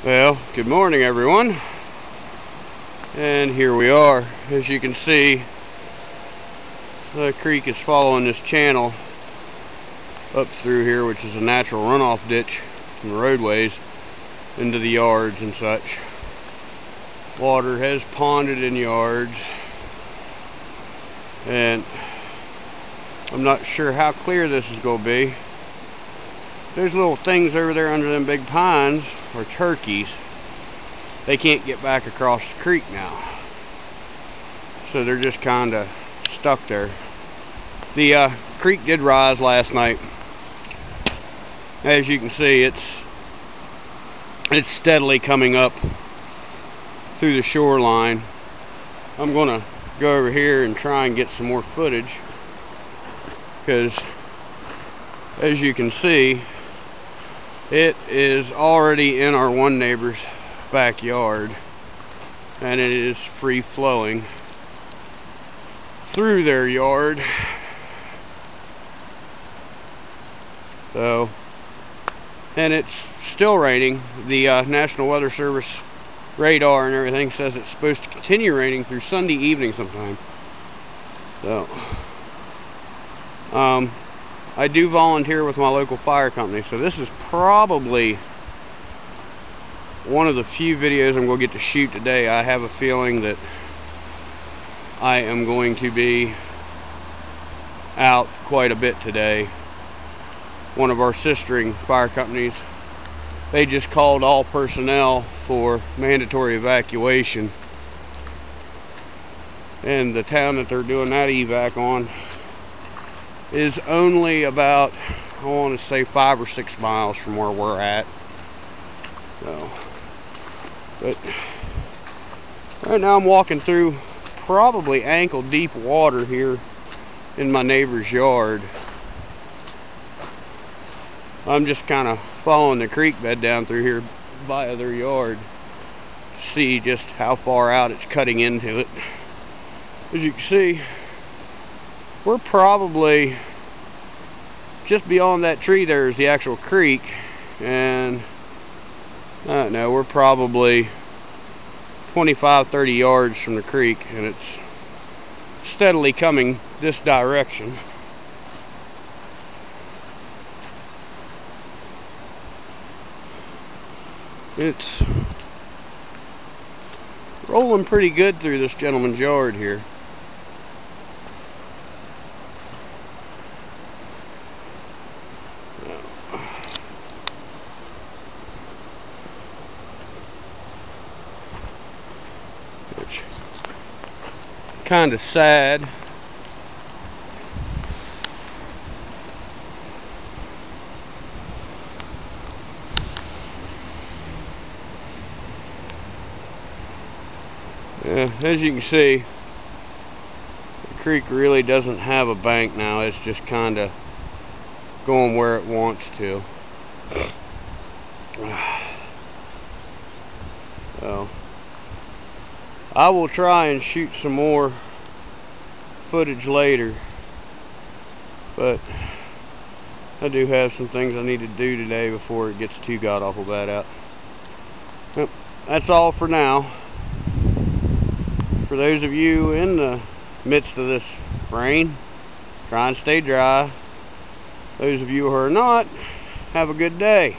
Well, good morning everyone, and here we are. As you can see, the creek is following this channel up through here, which is a natural runoff ditch from the roadways into the yards and such. Water has ponded in yards, and I'm not sure how clear this is going to be. There's little things over there under them big pines, or turkeys. They can't get back across the creek now, so they're just kind of stuck there. The creek did rise last night. As you can see, it's steadily coming up through the shoreline. I'm gonna go over here and try and get some more footage, because as you can see, it is already in our one neighbor's backyard, and it is free flowing through their yard. So, and it's still raining. The National Weather Service radar and everything says it's supposed to continue raining through Sunday evening sometime. So, I do volunteer with my local fire company, so this is probably one of the few videos I'm going to get to shoot today. I have a feeling that I am going to be out quite a bit today. One of our sistering fire companies, they just called all personnel for mandatory evacuation, and the town that they're doing that evac on is only about, I want to say, 5 or 6 miles from where we're at. So, but right now I'm walking through probably ankle deep water here in my neighbor's yard. I'm just kind of following the creek bed down through here via their yard to see just how far out it's cutting into it. As you can see, we're probably just beyond that tree. There's the actual creek, and I don't know, we're probably 25-30 yards from the creek, and it's steadily coming this direction. It's rolling pretty good through this gentleman's yard here. Which kind of sad. Yeah, as you can see, the creek really doesn't have a bank now. It's just kind of going where it wants to. So, I will try and shoot some more footage later, but I do have some things I need to do today before it gets too god-awful bad out. Yep, that's all for now. For those of you in the midst of this rain, try and stay dry. Those of you who are not, have a good day.